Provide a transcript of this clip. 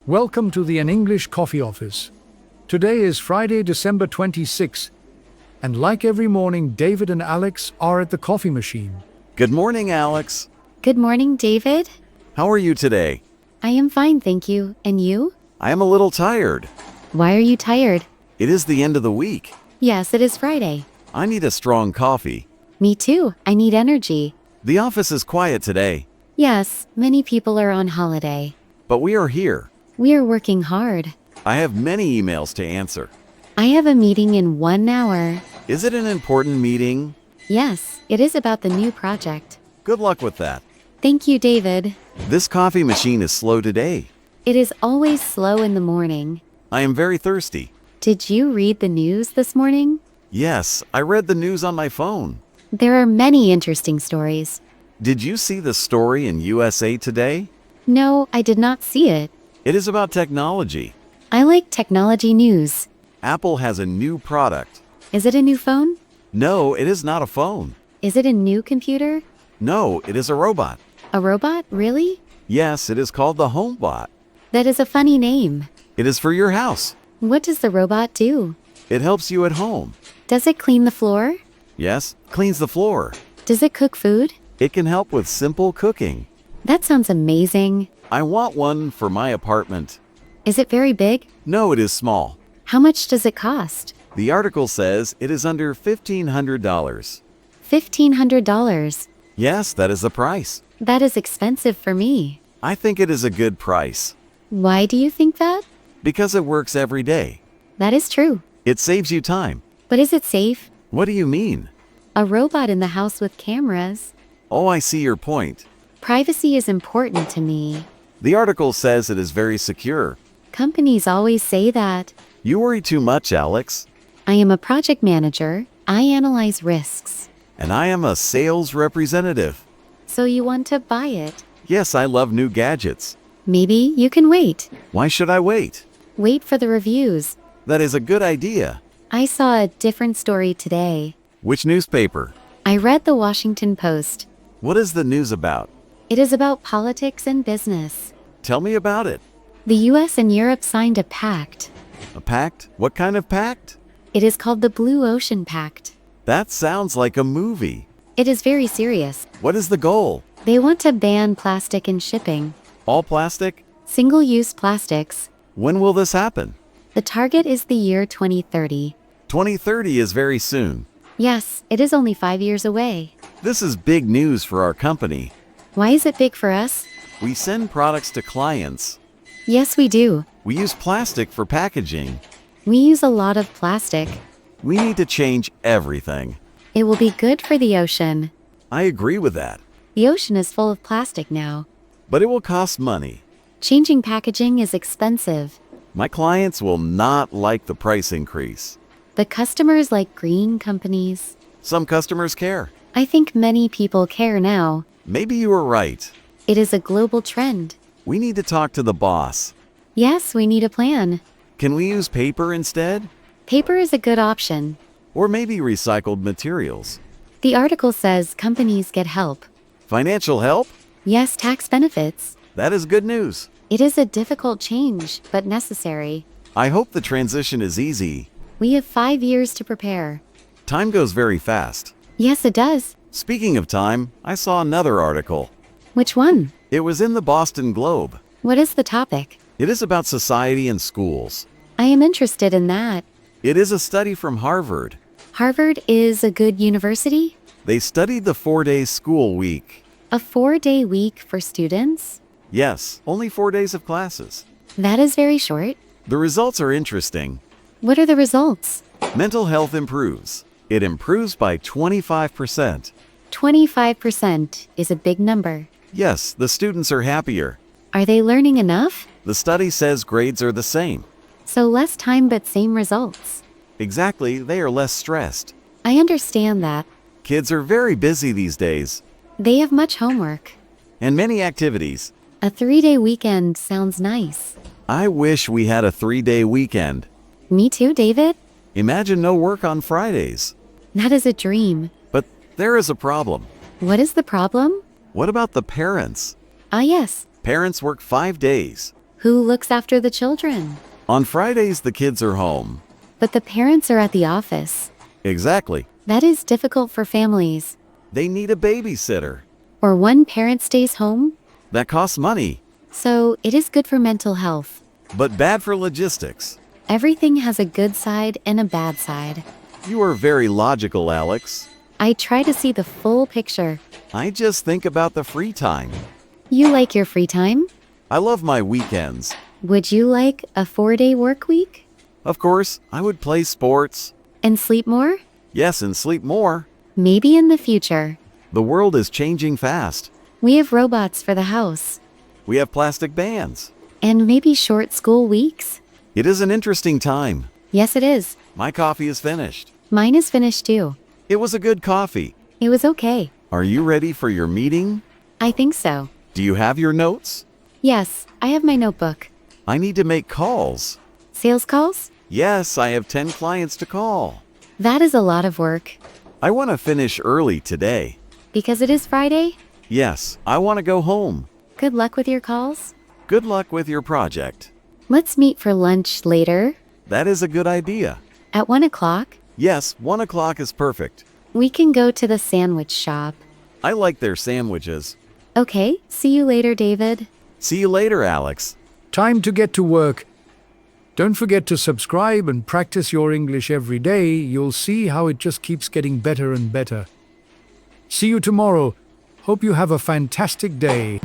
Welcome to the An English Coffee Office. Today is Friday, December 26th, and like every morning, David and Alex are at the coffee machine. Good morning, Alex. Good morning, David. How are you today? I am fine, thank you. And you? I am a little tired. Why are you tired? It is the end of the week. Yes, it is Friday. I need a strong coffee. Me too. I need energy. The office is quiet today, Yes, many people are on holiday. but we are here. We are working hard. I have many emails to answer. I have a meeting in 1 hour. Is it an important meeting? Yes, it is about the new project. Good luck with that. Thank you, David. This coffee machine is slow today. It is always slow in the morning. I am very thirsty. Did you read the news this morning? Yes, I read the news on my phone. There are many interesting stories. Did you see the story in USA Today? No, I did not see it. It is about technology. I like technology news. Apple has a new product. Is it a new phone? No, it is not a phone. Is it a new computer? No, it is a robot. A robot? Really? Yes, it is called the HomeBot. That is a funny name. It is for your house. What does the robot do? It helps you at home. Does it clean the floor? Yes, cleans the floor. Does it cook food? It can help with simple cooking. That sounds amazing. I want one for my apartment. Is it very big? No, it is small. How much does it cost? The article says it is under $1,500. $1,500. Yes, that is the price. That is expensive for me. I think it is a good price Why do you think that? because it works every day. That is true. It saves you time. But is it safe? What do you mean? A robot in the house with cameras. Oh, I see your point. Privacy is important to me. The article says it is very secure. Companies always say that. You worry too much, Alex. I am a project manager. I analyze risks. And I am a sales representative. So you want to buy it? Yes, I love new gadgets. Maybe you can wait. Why should I wait? Wait for the reviews. That is a good idea. I saw a different story today. Which newspaper? I read the Washington Post. What is the news about? It is about politics and business. Tell me about it. The US and Europe signed a pact. A pact? What kind of pact? It is called the Blue Ocean Pact. That sounds like a movie. It is very serious. What is the goal? They want to ban plastic in shipping. All plastic? Single-use plastics. When will this happen? The target is the year 2030. 2030 is very soon. Yes, it is only 5 years away. This is big news for our company. Why is it big for us? We send products to clients. Yes, we do. We use plastic for packaging. We use a lot of plastic. We need to change everything. It will be good for the ocean. I agree with that. The ocean is full of plastic now. But it will cost money. Changing packaging is expensive. My clients will not like the price increase. The customers like green companies. Some customers care. I think many people care now. Maybe you are right. It is a global trend. We need to talk to the boss. Yes, we need a plan. Can we use paper instead? Paper is a good option. Or maybe recycled materials? The article says companies get help. Financial help? Yes, tax benefits. That is good news. It is a difficult change, but necessary. I hope the transition is easy. We have 5 years to prepare. Time goes very fast. Yes, it does. Speaking of time, I saw another article. Which one? It was in the Boston Globe. What is the topic? It is about society and schools. I am interested in that. It is a study from Harvard. Harvard is a good university? They studied the 4-day school week. A 4-day week for students? Yes, only 4 days of classes. That is very short. The results are interesting. What are the results? Mental health improves. It improves by 25%. 25% is a big number. Yes, the students are happier. Are they learning enough? The study says grades are the same. So less time but same results. Exactly, they are less stressed. I understand that. Kids are very busy these days, They have much homework. and many activities. A 3-day weekend sounds nice. I wish we had a 3-day weekend. Me too, David. Imagine no work on Fridays. That is a dream. But there is a problem. What is the problem? What about the parents? Ah, yes. Parents work 5 days. Who looks after the children? On Fridays, the kids are home. But the parents are at the office. Exactly. That is difficult for families. They need a babysitter. Or one parent stays home. That costs money, So it is good for mental health. but bad for logistics. Everything has a good side and a bad side. You are very logical, Alex. I try to see the full picture. I just think about the free time. You like your free time? I love my weekends. Would you like a 4-day work week? Of course, I would play sports. And sleep more? Yes, and sleep more. Maybe in the future. The world is changing fast. We have robots for the house. We have plastic bands. And maybe short school weeks? It is an interesting time. Yes, it is. My coffee is finished. Mine is finished too. It was a good coffee. It was okay. Are you ready for your meeting? I think so. Do you have your notes? Yes, I have my notebook. I need to make calls. Sales calls? Yes, I have 10 clients to call. That is a lot of work. I want to finish early today. Because it is Friday? Yes, I want to go home. Good luck with your calls. Good luck with your project. Let's meet for lunch later. That is a good idea. At 1 o'clock? Yes, 1 o'clock is perfect. We can go to the sandwich shop. I like their sandwiches. Okay, see you later, David. See you later, Alex. Time to get to work. Don't forget to subscribe and practice your English every day. You'll see how it just keeps getting better and better. See you tomorrow. Hope you have a fantastic day.